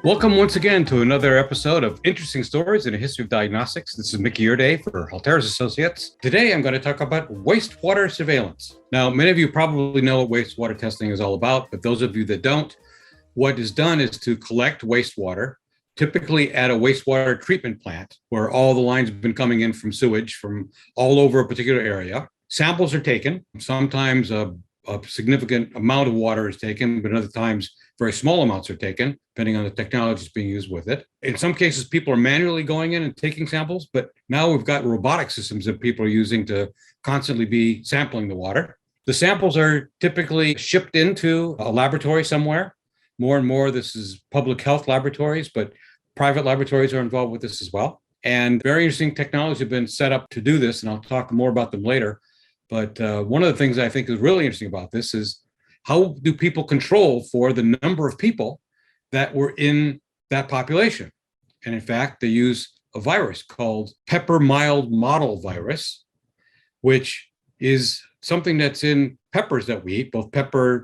Welcome once again to another episode of Interesting Stories in the History of Diagnostics. This is Mickey Urday for Halteres Associates. Today, I'm going to talk about wastewater surveillance. Now, many of you probably know what wastewater testing is all about, but those of you that don't, what is done is to collect wastewater, typically at a wastewater treatment plant where all the lines have been coming in from sewage from all over a particular area. Samples are taken. Sometimes a significant amount of water is taken, but other times very small amounts are taken, depending on the technologies being used with it. In some cases, people are manually going in and taking samples, but now we've got robotic systems that people are using to constantly be sampling the water. The samples are typically shipped into a laboratory somewhere. More and more, this is public health laboratories, but private laboratories are involved with this as well. And very interesting technology have been set up to do this, and I'll talk more about them later. But one of the things I think is really interesting about this is how do people control for the number of people that were in that population? And in fact, they use a virus called pepper mild mottle virus, which is something that's in peppers that we eat, both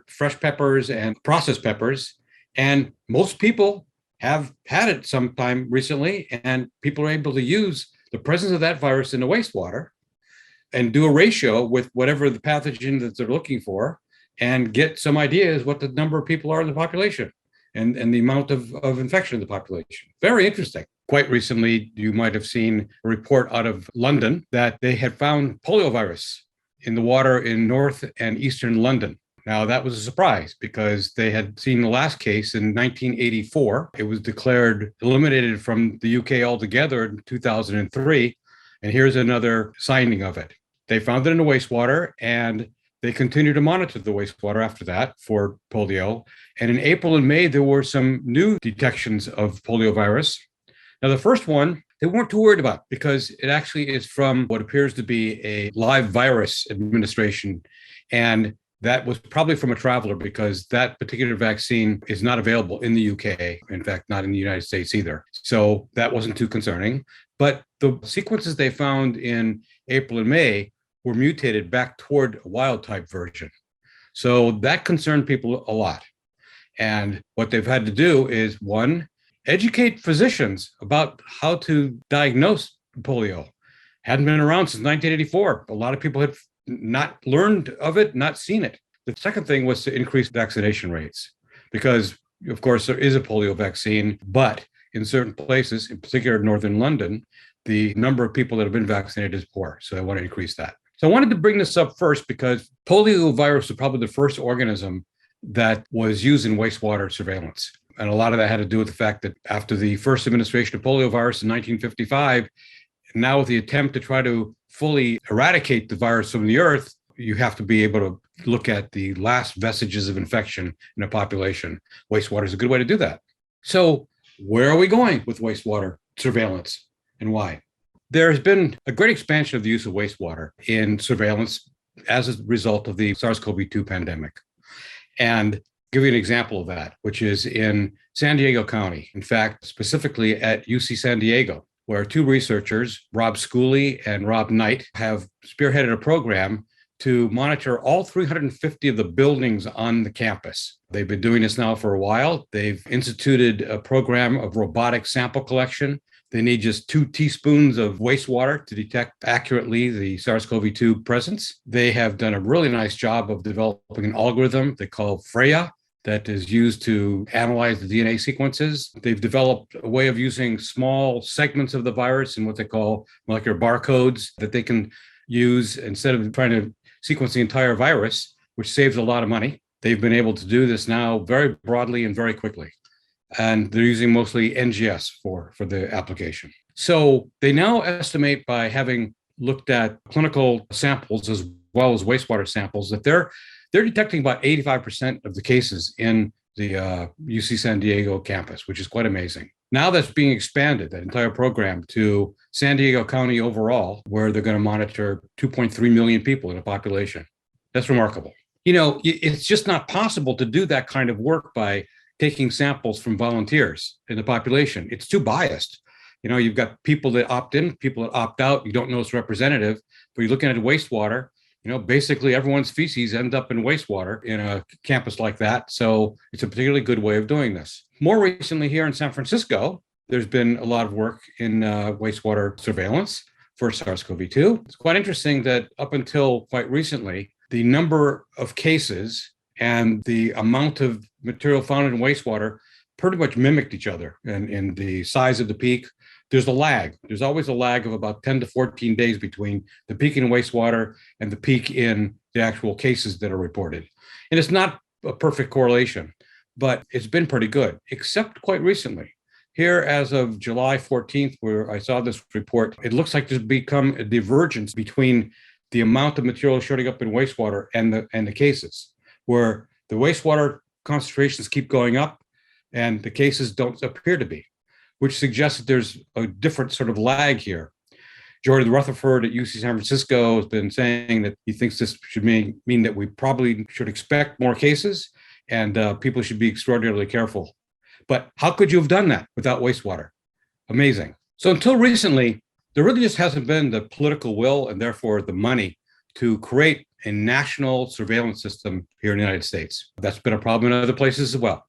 fresh peppers and processed peppers. And most people have had it sometime recently, and people are able to use the presence of that virus in the wastewater and do a ratio with whatever the pathogen that they're looking for and get some ideas what the number of people are in the population and the amount of infection in the population. Very interesting. Quite recently, you might have seen a report out of London that they had found polio virus in the water in north and eastern London. Now, that was a surprise because they had seen the last case in 1984. It was declared eliminated from the UK altogether in 2003. And here's another signing of it. They found it in the wastewater, and they continued to monitor the wastewater after that for polio. And in April and May, there were some new detections of polio virus. Now, the first one, they weren't too worried about because it actually is from what appears to be a live virus administration. And that was probably from a traveler because that particular vaccine is not available in the UK. In fact, not in the United States either. So that wasn't too concerning. But the sequences they found in April and May were mutated back toward a wild type version. So that concerned people a lot. And what they've had to do is, one, educate physicians about how to diagnose polio. Hadn't been around since 1984. A lot of people had not learned of it, not seen it. The second thing was to increase vaccination rates because, of course, there is a polio vaccine, but in certain places, in particular northern London, the number of people that have been vaccinated is poor. So I want to increase that. So I wanted to bring this up first because poliovirus was probably the first organism that was used in wastewater surveillance. And a lot of that had to do with the fact that after the first administration of poliovirus in 1955, now with the attempt to try to fully eradicate the virus from the earth, you have to be able to look at the last vestiges of infection in a population. Wastewater is a good way to do that. So where are we going with wastewater surveillance and why? There has been a great expansion of the use of wastewater in surveillance as a result of the SARS-CoV-2 pandemic. And give you an example of that, which is in San Diego County. In fact, specifically at UC San Diego, where two researchers, Rob Schooley and Rob Knight, have spearheaded a program to monitor all 350 of the buildings on the campus. They've been doing this now for a while. They've instituted a program of robotic sample collection. They need just 2 teaspoons of wastewater to detect accurately the SARS-CoV-2 presence. They have done a really nice job of developing an algorithm they call Freya that is used to analyze the DNA sequences. They've developed a way of using small segments of the virus and what they call molecular barcodes that they can use instead of trying to sequence the entire virus, which saves a lot of money. They've been able to do this now very broadly and very quickly. And they're using mostly NGS for the application. So they now estimate by having looked at clinical samples as well as wastewater samples that they're detecting about 85% of the cases in the UC San Diego campus, which is quite amazing. Now that's being expanded, that entire program, to San Diego County overall, where they're going to monitor 2.3 million people in a population. That's remarkable. You know, it's just not possible to do that kind of work by taking samples from volunteers in the population. It's too biased. You know, you've got people that opt in, people that opt out. You don't know it's representative, but you're looking at wastewater. Basically everyone's feces end up in wastewater in a campus like that. So it's a particularly good way of doing this. More recently here in San Francisco, there's been a lot of work in wastewater surveillance for SARS-CoV-2. It's quite interesting that up until quite recently, the number of cases and the amount of material found in wastewater pretty much mimicked each other in the size of the peak. There's a lag. There's always a lag of about 10 to 14 days between the peak in wastewater and the peak in the actual cases that are reported. And it's not a perfect correlation, but it's been pretty good, except quite recently. Here, as of July 14th, where I saw this report, it looks like there's become a divergence between the amount of material showing up in wastewater and the cases, where the wastewater concentrations keep going up and the cases don't appear to be, which suggests that there's a different sort of lag here. Jordan Rutherford at UC San Francisco has been saying that he thinks this should mean that we probably should expect more cases and people should be extraordinarily careful. But how could you have done that without wastewater? Amazing. So until recently, there really just hasn't been the political will and therefore the money to create a national surveillance system here in the United States. That's been a problem in other places as well.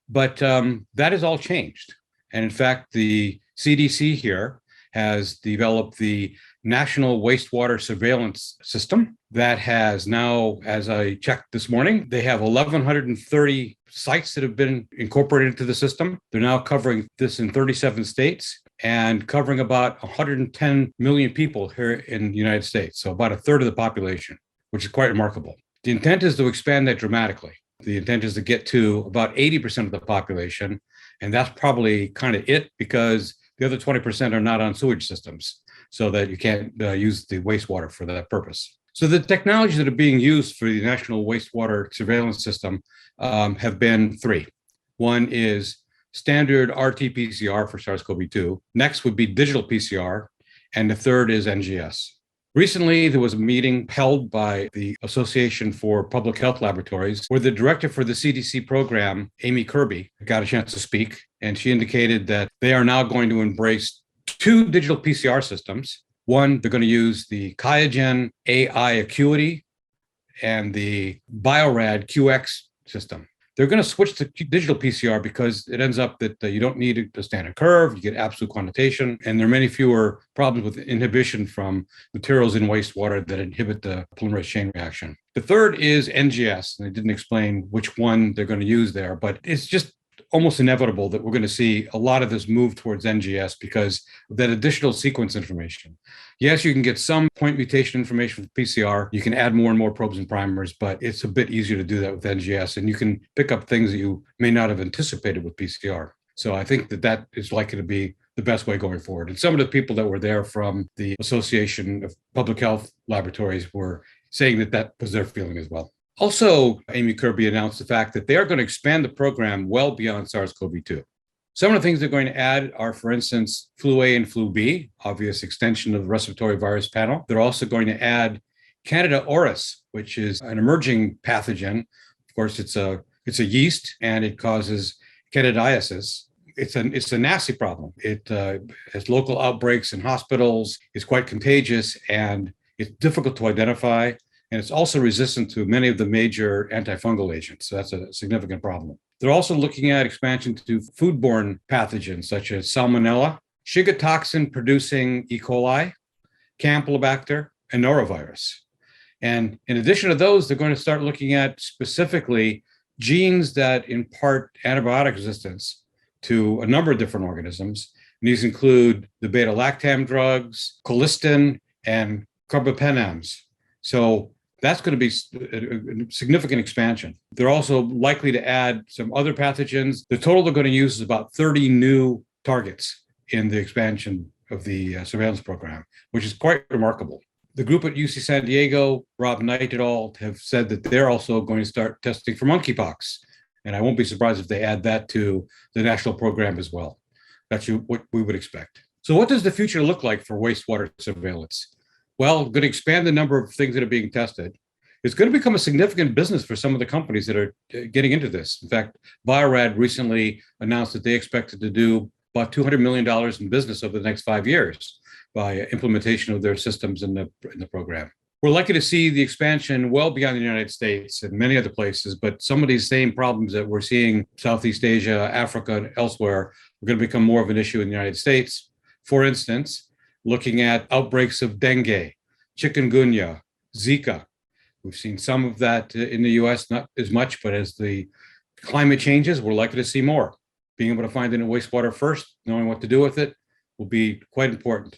But that has all changed. And in fact, the CDC here has developed the National Wastewater Surveillance System that has now, as I checked this morning, they have 1,130 sites that have been incorporated into the system. They're now covering this in 37 states and covering about 110 million people here in the United States. So about a third of the population, which is quite remarkable. The intent is to expand that dramatically. The intent is to get to about 80% of the population. And that's probably kind of it, because the other 20% are not on sewage systems, so that you can't use the wastewater for that purpose. So the technologies that are being used for the National Wastewater Surveillance System have been three. One is standard RT-PCR for SARS-CoV-2. Next would be digital PCR. And the third is NGS. Recently, there was a meeting held by the Association for Public Health Laboratories where the director for the CDC program, Amy Kirby, got a chance to speak. And she indicated that they are now going to embrace two digital PCR systems. One, they're going to use the QIAGEN AI Acuity and the Biorad QX system. They're going to switch to digital PCR because it ends up that you don't need a standard curve, you get absolute quantitation, and there are many fewer problems with inhibition from materials in wastewater that inhibit the polymerase chain reaction. The third is NGS, and they didn't explain which one they're going to use there, but it's just almost inevitable that we're going to see a lot of this move towards NGS because of that additional sequence information. Yes, you can get some point mutation information with PCR. You can add more and more probes and primers, but it's a bit easier to do that with NGS, and you can pick up things that you may not have anticipated with PCR. So I think that is likely to be the best way going forward. And some of the people that were there from the Association of Public Health Laboratories were saying that was their feeling as well. Also, Amy Kirby announced the fact that they are going to expand the program well beyond SARS-CoV-2. Some of the things they're going to add are, for instance, flu A and flu B, obvious extension of the respiratory virus panel. They're also going to add Candida auris, which is an emerging pathogen. Of course, it's a yeast and it causes candidiasis. It's a nasty problem. It has local outbreaks in hospitals. It's quite contagious and it's difficult to identify. And it's also resistant to many of the major antifungal agents. So that's a significant problem. They're also looking at expansion to foodborne pathogens such as Salmonella, Shiga toxin-producing E. coli, Campylobacter, and norovirus. And in addition to those, they're going to start looking at specifically genes that impart antibiotic resistance to a number of different organisms. And these include the beta-lactam drugs, colistin, and carbapenems. So that's going to be a significant expansion. They're also likely to add some other pathogens. The total they're going to use is about 30 new targets in the expansion of the surveillance program, which is quite remarkable. The group at UC San Diego, Rob Knight et al., have said that they're also going to start testing for monkeypox. And I won't be surprised if they add that to the national program as well. That's what we would expect. So what does the future look like for wastewater surveillance? Well, going to expand the number of things that are being tested. It's going to become a significant business for some of the companies that are getting into this. In fact, Biorad recently announced that they expected to do about $200 million in business over the next 5 years by implementation of their systems in the program. We're likely to see the expansion well beyond the United States and many other places, but some of these same problems that we're seeing Southeast Asia, Africa, and elsewhere are going to become more of an issue in the United States. For instance, looking at outbreaks of dengue, chikungunya, Zika. We've seen some of that in the US, not as much, but as the climate changes, we're likely to see more. Being able to find it in wastewater first, knowing what to do with it, will be quite important.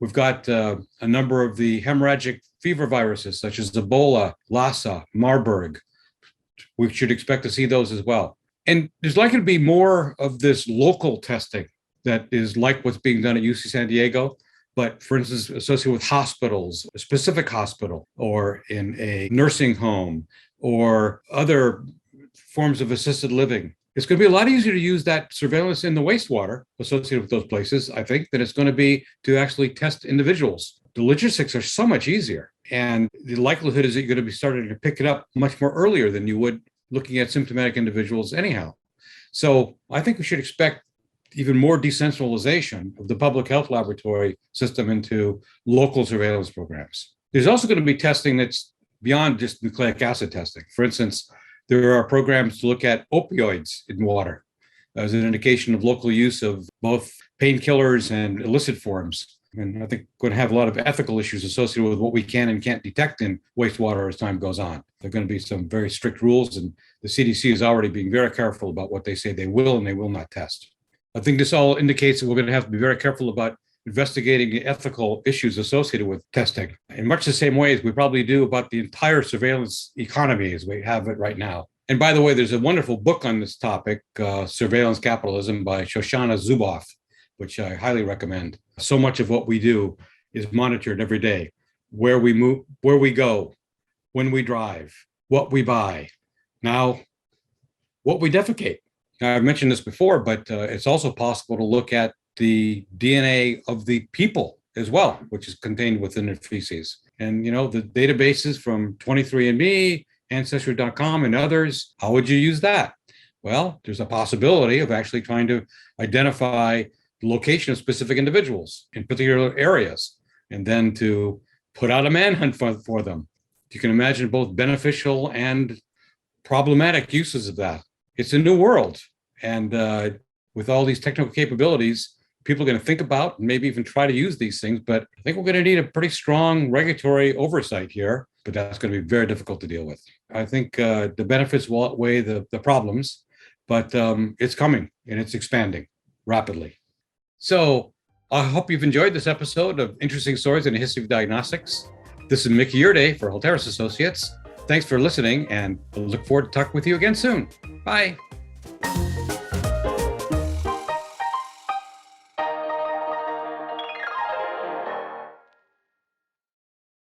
We've got a number of the hemorrhagic fever viruses, such as Ebola, Lassa, Marburg. We should expect to see those as well. And there's likely to be more of this local testing that is like what's being done at UC San Diego, but for instance, associated with hospitals, a specific hospital, or in a nursing home, or other forms of assisted living. It's going to be a lot easier to use that surveillance in the wastewater associated with those places, I think, than it's going to be to actually test individuals. The logistics are so much easier. And the likelihood is that you're going to be starting to pick it up much more earlier than you would looking at symptomatic individuals anyhow. So I think we should expect even more decentralization of the public health laboratory system into local surveillance programs. There's also going to be testing that's beyond just nucleic acid testing. For instance, there are programs to look at opioids in water as an indication of local use of both painkillers and illicit forms. And I think we're going to have a lot of ethical issues associated with what we can and can't detect in wastewater as time goes on. There are going to be some very strict rules, and the CDC is already being very careful about what they say they will and they will not test. I think this all indicates that we're going to have to be very careful about investigating the ethical issues associated with testing in much the same way as we probably do about the entire surveillance economy as we have it right now. And by the way, there's a wonderful book on this topic, Surveillance Capitalism by Shoshana Zuboff, which I highly recommend. So much of what we do is monitored every day. Where we move, where we go, when we drive, what we buy, now what we defecate. Now, I've mentioned this before, but it's also possible to look at the DNA of the people as well, which is contained within their feces. And, the databases from 23andMe, Ancestry.com, and others, how would you use that? Well, there's a possibility of actually trying to identify the location of specific individuals in particular areas, and then to put out a manhunt for them. You can imagine both beneficial and problematic uses of that. It's a new world. And with all these technical capabilities, people are going to think about and maybe even try to use these things. But I think we're going to need a pretty strong regulatory oversight here, but that's going to be very difficult to deal with. I think the benefits will outweigh the problems, but it's coming and it's expanding rapidly. So I hope you've enjoyed this episode of Interesting Stories in the History of Diagnostics. This is Mickey Yurday for Halteres Associates. Thanks for listening, and I look forward to talking with you again soon. Bye.